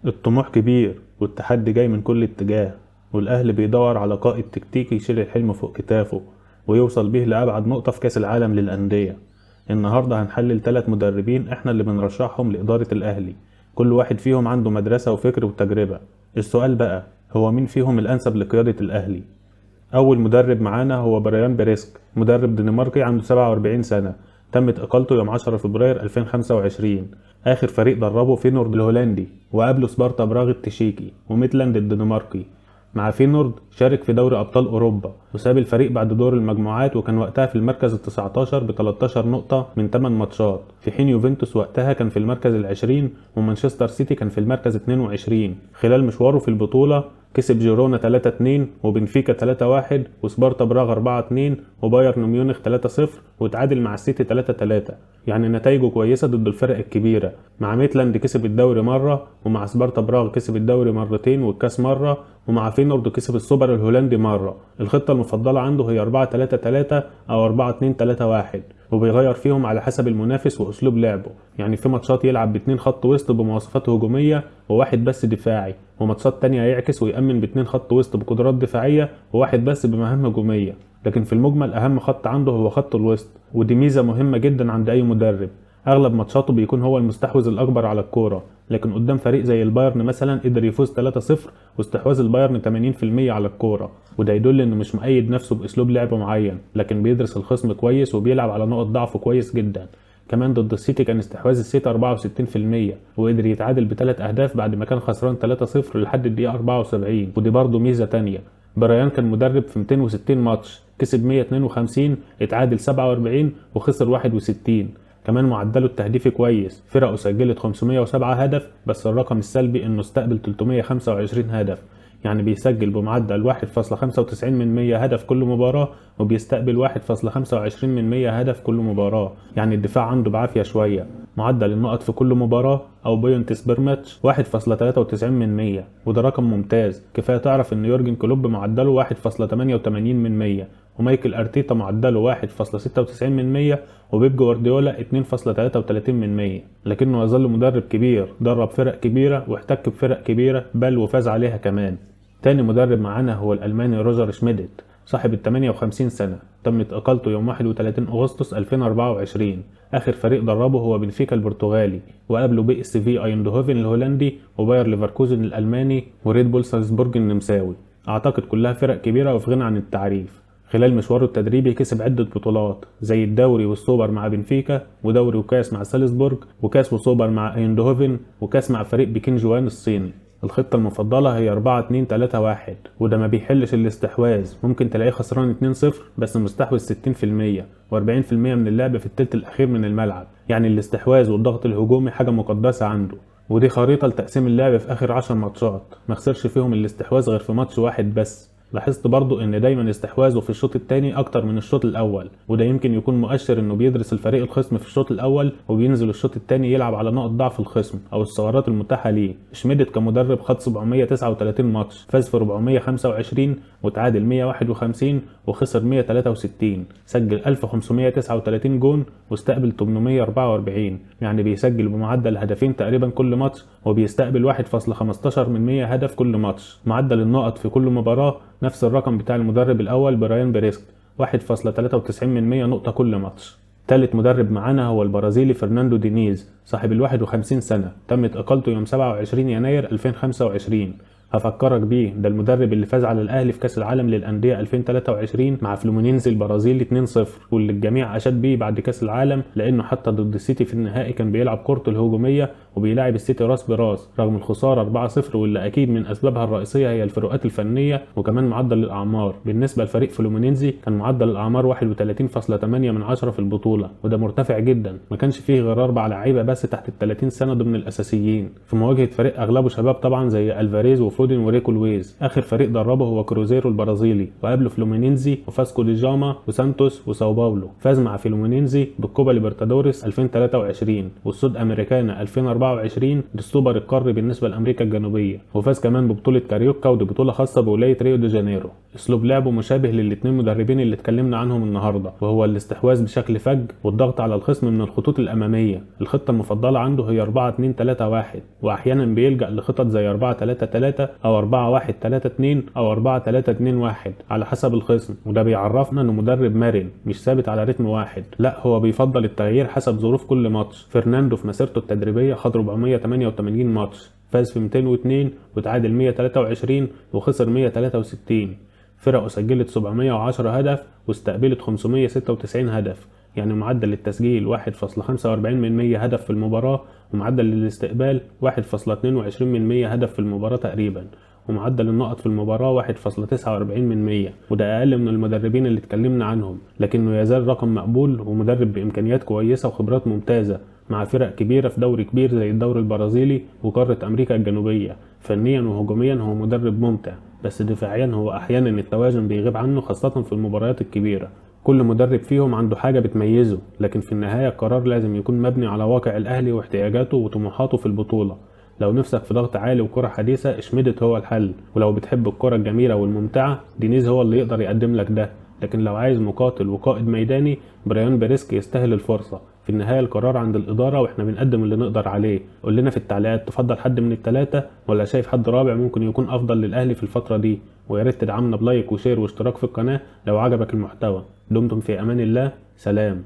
الطموح كبير والتحدي جاي من كل اتجاه، والأهلي بيدور على قائد تكتيكي يشيل الحلم فوق كتافه ويوصل بيه لأبعد نقطة في كأس العالم للأندية. النهاردة هنحلل 3 مدربين احنا اللي بنرشحهم لإدارة الأهلي، كل واحد فيهم عنده مدرسة وفكر وتجربة. السؤال بقى هو مين فيهم الأنسب لقيادة الأهلي؟ أول مدرب معانا هو بريان بيريسك، مدرب دنماركي عنده 47 سنة، تمت إقالته يوم 10 فبراير 2025. آخر فريق دربه فينورد الهولندي، وقبله سبارتا براغ التشيكي وميتلاند الدنماركي. مع فينورد شارك في دوري أبطال أوروبا وساب الفريق بعد دور المجموعات، وكان وقتها في المركز ال19 ب 13 نقطة من 8 ماتشات، في حين يوفنتوس وقتها كان في المركز ال20 ومانشستر سيتي كان في المركز 22. خلال مشواره في البطولة كسب جيرونا 3-2 وبنفيكا 3-1 وسبارتا براغ 4-2 وبايرن ميونخ 3-0 وتعادل مع السيتي 3-3. يعني نتائجه كويسة ضد الفرق الكبيرة. مع ميتلاند كسب الدوري مرة، ومع سبارتا براغ كسب الدوري مرتين والكاس مرة، ومع فينورد كسب السوبر الهولندي مرة. الخطة المفضلة عنده هي 4-3-3 أو 4-2-3-1، وبيغير فيهم على حسب المنافس وأسلوب لعبه. يعني في ماتشات يلعب ب2 خط وسط بمواصفات هجومية وواحد بس دفاعي، وماتشات تانية يعكس ويأمن ب2 خط وسط بقدرات دفاعية وواحد بس بمهام هجومية. لكن في المجمل أهم خط عنده هو خط الوسط، ودي ميزة مهمة جدا عند أي مدرب. أغلب ماتشاته بيكون هو المستحوذ الأكبر على الكورة، لكن قدام فريق زي البايرن مثلا قدر يفوز 3-0 واستحواذ البايرن 80% على الكورة، وده يدل إنه مش مؤيد نفسه بأسلوب لعب معين، لكن بيدرس الخصم كويس وبيلعب على نقط ضعفه كويس جدا. كمان ضد السيتي كان استحواذ السيتي 64%، وقدر يتعادل ب3 أهداف بعد ما كان خسران 3-0 لحد الدقيقة 74، ودي برضه ميزة تانية. بريان كان مدرب في 260 ماتش، كسب 152، اتعادل 47 وخسر 61. كمان معدله التهديفي كويس، فرقه سجلت 507 هدف، بس الرقم السلبي انه استقبل 325 هدف. يعني بيسجل بمعدل 1.95 هدف كل مباراة، وبيستقبل 1.25 هدف كل مباراة. يعني الدفاع عنده بعافية شوية. معدل النقط في كل مباراة أو بوينتس بير ماتش 1.93، وده رقم ممتاز. كفاية تعرف إن يورجن كلوب معدله 1.88، ومايكل أرتيتا معدله 1.96، وبيب جوارديولا 2.33. لكنه يظل مدرب كبير، درب فرق كبيرة واحتك بفرق كبيرة بل وفاز عليها كمان. تاني مدرب معانا هو الألماني روجر شميدت، صاحب 58 سنة، تمت إقالته يوم 31 أغسطس 2024. آخر فريق دربه هو بنفيكا البرتغالي، وقابله بي اس في ايندهوفن الهولندي وباير ليفركوزن الألماني وريد بول سالزبورج النمساوي. أعتقد كلها فرق كبيرة وفي غنى عن التعريف. خلال مشواره التدريبي كسب عدة بطولات زي الدوري والسوبر مع بنفيكا، ودوري وكاس مع سالزبورج، وكاس وسوبر مع ايندهوفن، وكاس مع فريق بكين جوان الصيني. الخطة المفضلة هي 4-2-3-1، وده ما بيحلش الاستحواذ، ممكن تلاقيه خسران 2-0 بس مستحوذ 60% و40% من اللعب في التلت الأخير من الملعب. يعني الاستحواذ والضغط الهجومي حاجة مقدسة عنده. ودي خريطة لتقسيم اللعب في آخر 10 ماتشات، ما خسرش فيهم الاستحواذ غير في ماتش واحد بس. لاحظت برضو ان دايما استحواذه في الشوط الثاني اكتر من الشوط الاول، وده يمكن يكون مؤشر انه بيدرس الفريق الخصم في الشوط الاول وبينزل الشوط الثاني يلعب على نقط ضعف الخصم او الثغرات المتاحه ليه. شميدت كمدرب خد 739 ماتش، فاز في 425 وتعادل 151 وخسر 163، سجل 1539 جون واستقبل 844. يعني بيسجل بمعدل هدفين تقريبا كل ماتش، وبيستقبل 1.15 هدف كل ماتش. معدل النقط في كل مباراة نفس الرقم بتاع المدرب الأول بريان بيريسك، 1.93 نقطة كل ماتش. تالت مدرب معانا هو البرازيلي فرناندو دينيز، صاحب 51 سنة، تمت إقالته يوم 27 يناير 2025. هفكرك بيه، ده المدرب اللي فاز على الأهلي في كأس العالم للأندية 2023 مع فلومينينزي البرازيلي 2-0، واللي الجميع أشاد بيه بعد كأس العالم لأنه حتى ضد السيتي في النهائي كان بيلعب كورته الهجومية وبيلاعب السيتي راس براس رغم الخسارة 4-0، واللي أكيد من أسبابها الرئيسية هي الفروقات الفنية وكمان معدل الأعمار. بالنسبة لفريق فلومينينزي كان معدل الأعمار 31.8 في البطولة، وده مرتفع جدا، ما كانش فيه غير 4 لعيبة بس تحت ال30 سنة ضمن الأساسيين، في مواجهة فريق أغلبه شباب طبعا زي ألفاريز وفودين وريكو لويز. آخر فريق دربه هو كروزيرو البرازيلي، وقابله فلومينينزي وفاسكو دي جاما وسانتوس وساو باولو. فاز مع فلومينينزي بالكوبا ليبرتادوريس 2023 والسود أمريكانا 2024 2024 للسوبر القاري بالنسبة لأمريكا الجنوبية، وفاز كمان ببطولة كاريوكا ودي بطولة خاصة بولاية ريو دي جانيرو. اسلوب لعبه مشابه للاتنين مدربين اللي اتكلمنا عنهم النهاردة، وهو الاستحواذ بشكل فج والضغط على الخصم من الخطوط الأمامية. الخطة المفضلة عنده هي 4-2-3-1، وأحيانا بيلجأ لخطط زي 4-3-3 أو 4-1-3-2 أو 4-3-2-1 على حسب الخصم، وده بيعرفنا إنه مدرب مرن مش ثابت على رتم واحد، لا هو بيفضل التغيير حسب ظروف كل ماتش. فرناندو في مسيرته التدريبية خد 488 ماتش، فاز في 202 وتعادل 123 وخسر 163. فرقه سجلت 710 هدف واستقبلت 596 هدف، يعني معدل التسجيل 1.45% هدف في المباراة، ومعدل الاستقبال 1.22% هدف في المباراة تقريبا، ومعدل النقط في المباراة 1.49%، وده أقل من المدربين اللي اتكلمنا عنهم، لكنه يزال رقم مقبول ومدرب بإمكانيات كويسة وخبرات ممتازة مع فرق كبيرة في دوري كبير زي الدوري البرازيلي وقارة أمريكا الجنوبية. فنيا وهجوميا هو مدرب ممتع، بس دفاعيا هو أحيانا التوازن بيغيب عنه خاصة في المباريات الكبيرة. كل مدرب فيهم عنده حاجة بتميزه، لكن في النهاية القرار لازم يكون مبني على واقع الأهلي واحتياجاته وطموحاته في البطولة. لو نفسك في ضغط عالي وكرة حديثة اشميدت هو الحل، ولو بتحب الكرة الجميلة والممتعة دينيز هو اللي يقدر يقدم لك ده، لكن لو عايز مقاتل وقائد ميداني بريان بيريسكي يستاهل الفرصة. في النهاية القرار عند الإدارة واحنا بنقدم اللي نقدر عليه. قول لنا في التعليقات تفضل حد من التلاتة ولا شايف حد رابع ممكن يكون أفضل للأهلي في الفترة دي، وياريت تدعمنا بلايك وشير واشتراك في القناة لو عجبك المحتوى. دمتم في أمان الله، سلام.